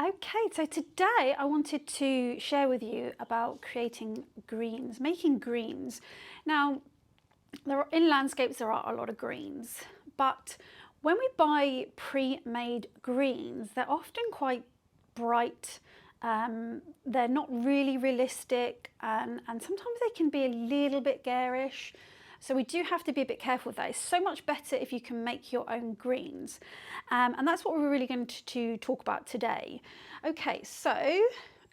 Okay, so today I wanted to share with you about creating greens, making greens. Now, in landscapes there are a lot of greens, but when we buy pre-made greens, they're often quite bright. They're not really realistic, and sometimes they can be a little bit garish. So we do have to be a bit careful with that. It's so much better if you can make your own greens. And that's what we're really going to talk about today. Okay, so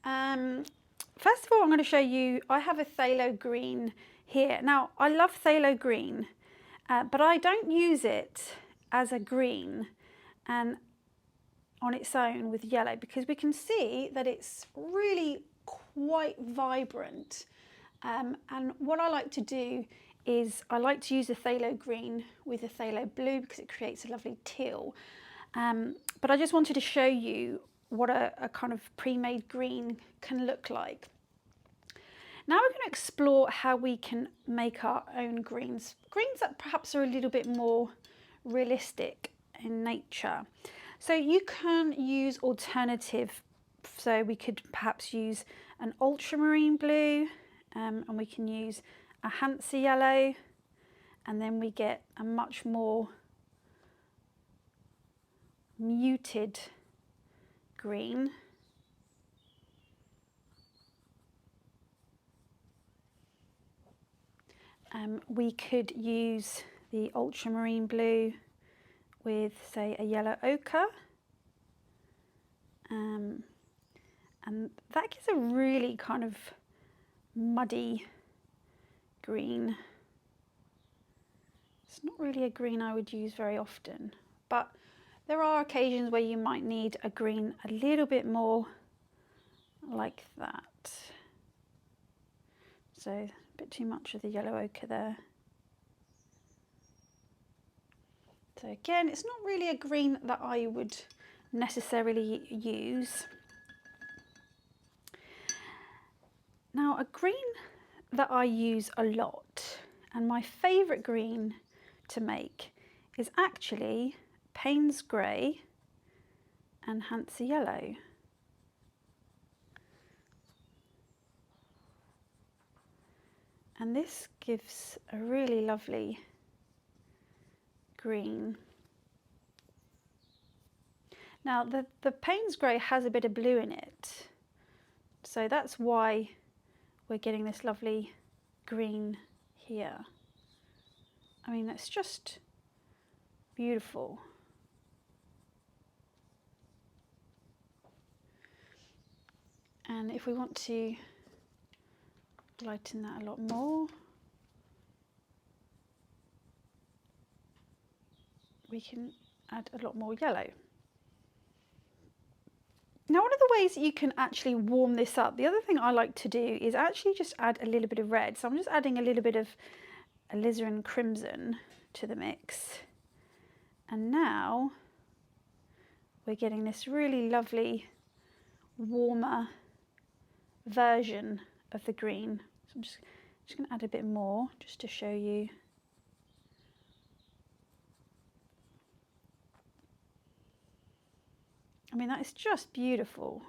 first of all, I'm going to show you, I have a phthalo green here. Now, I love phthalo green, but I don't use it as a green and on its own with yellow, because we can see that it's really quite vibrant. And what I like to do is I like to use the phthalo green with the phthalo blue because it creates a lovely teal. But I just wanted to show you what a kind of pre-made green can look like. Now we're going to explore how we can make our own greens. Greens that perhaps are a little bit more realistic in nature. So you can use alternative, so we could perhaps use an ultramarine blue, and we can use a Hansa yellow, and then we get a much more muted green. We could use the ultramarine blue with, say, a yellow ochre, and that gives a really kind of muddy green. It's not really a green I would use very often, but there are occasions where you might need a green a little bit more like that. So a bit too much of the yellow ochre there. So again, it's not really a green that I would necessarily use. Now, a green that I use a lot, and my favourite green to make, is actually Payne's Grey and Hansa Yellow. And this gives a really lovely green. Now the Payne's Grey has a bit of blue in it, so that's why we're getting this lovely green here. I mean, that's just beautiful. And if we want to lighten that a lot more, we can add a lot more yellow. Now, one of the ways that you can actually warm this up, the other thing I like to do is actually just add a little bit of red. So I'm just adding a little bit of alizarin crimson to the mix. And now we're getting this really lovely warmer version of the green. So I'm just going to add a bit more just to show you. I mean, that is just beautiful.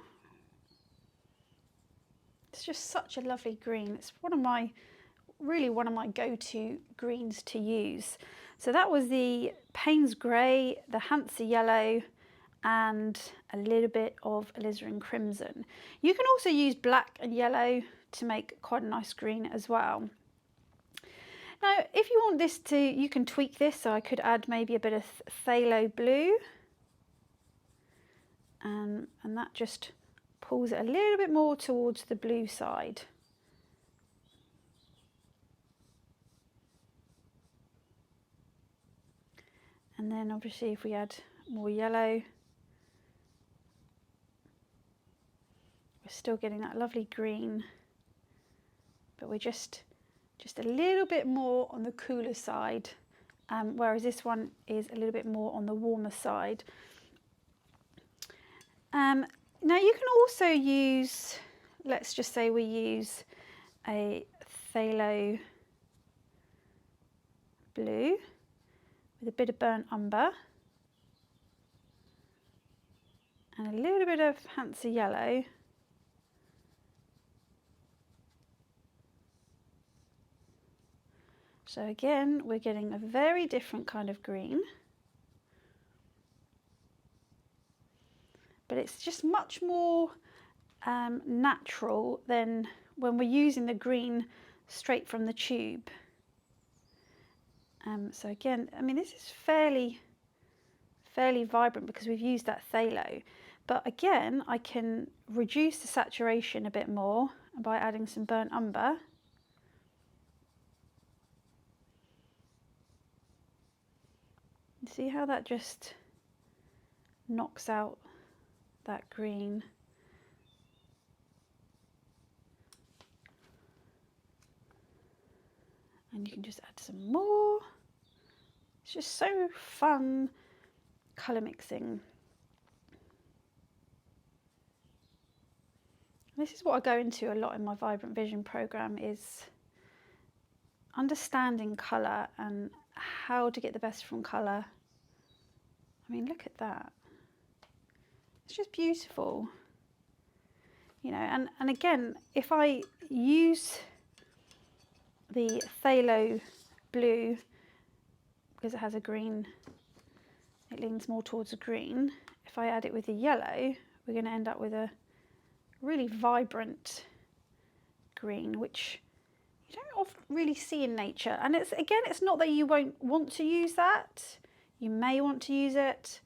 It's just such a lovely green. It's really one of my go-to greens to use. So that was the Payne's Grey, the Hansa Yellow, and a little bit of alizarin crimson. You can also use black and yellow to make quite a nice green as well. Now, if you want this to, you can tweak this. So I could add maybe a bit of phthalo blue. And that just pulls it a little bit more towards the blue side. And then obviously if we add more yellow, we're still getting that lovely green, but we're just a little bit more on the cooler side, whereas this one is a little bit more on the warmer side. Now you can also use, let's just say we use a phthalo blue with a bit of burnt umber and a little bit of Hansa yellow. So again, we're getting a very different kind of green, but it's just much more natural than when we're using the green straight from the tube. So again, I mean, this is fairly vibrant because we've used that phthalo, but again, I can reduce the saturation a bit more by adding some burnt umber. See how that just knocks out that green. And you can just add some more. It's just so fun colour mixing. This is what I go into a lot in my Vibrant Vision programme, is understanding colour and how to get the best from colour. I mean, look at that. It's just beautiful. You know, and again, if I use the phthalo blue, because it has a green, it leans more towards a green. If I add it with the yellow, we're going to end up with a really vibrant green, which you don't often really see in nature. And it's, again, it's not that you won't want to use that. You may want to use it,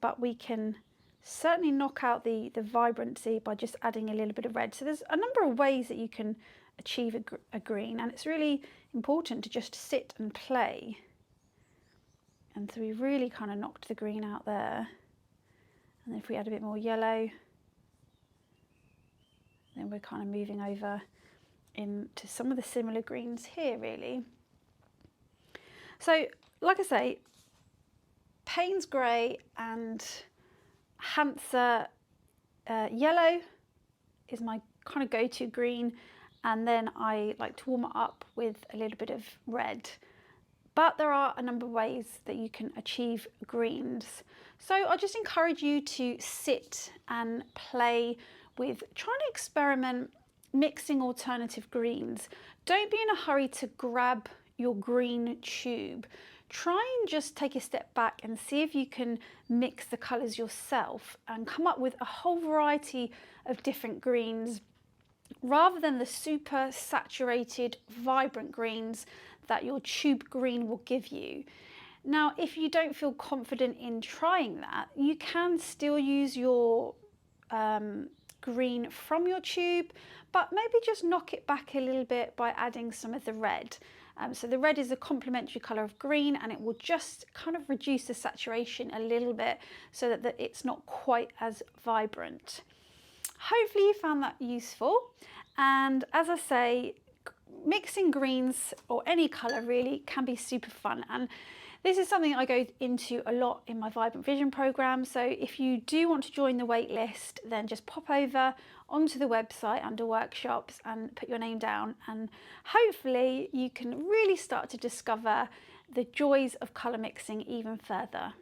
but we can certainly knock out the vibrancy by just adding a little bit of red. So there's a number of ways that you can achieve a green, and it's really important to just sit and play. And so we really kind of knocked the green out there. And if we add a bit more yellow, then we're kind of moving over into some of the similar greens here, really. So, like I say, Payne's Grey and Hansa yellow is my kind of go-to green, and then I like to warm it up with a little bit of red. But there are a number of ways that you can achieve greens. So I just encourage you to sit and play with trying to experiment mixing alternative greens. Don't be in a hurry to grab your green tube. Try and just take a step back and see if you can mix the colours yourself and come up with a whole variety of different greens, rather than the super saturated, vibrant greens that your tube green will give you. Now, if you don't feel confident in trying that, you can still use your green from your tube, but maybe just knock it back a little bit by adding some of the red. So the red is a complementary colour of green, and it will just kind of reduce the saturation a little bit so that it's not quite as vibrant. Hopefully you found that useful, and as I say, mixing greens or any colour really can be super fun, and this is something I go into a lot in my Vibrant Vision programme. So if you do want to join the wait list, then just pop over onto the website under workshops and put your name down, and hopefully you can really start to discover the joys of colour mixing even further.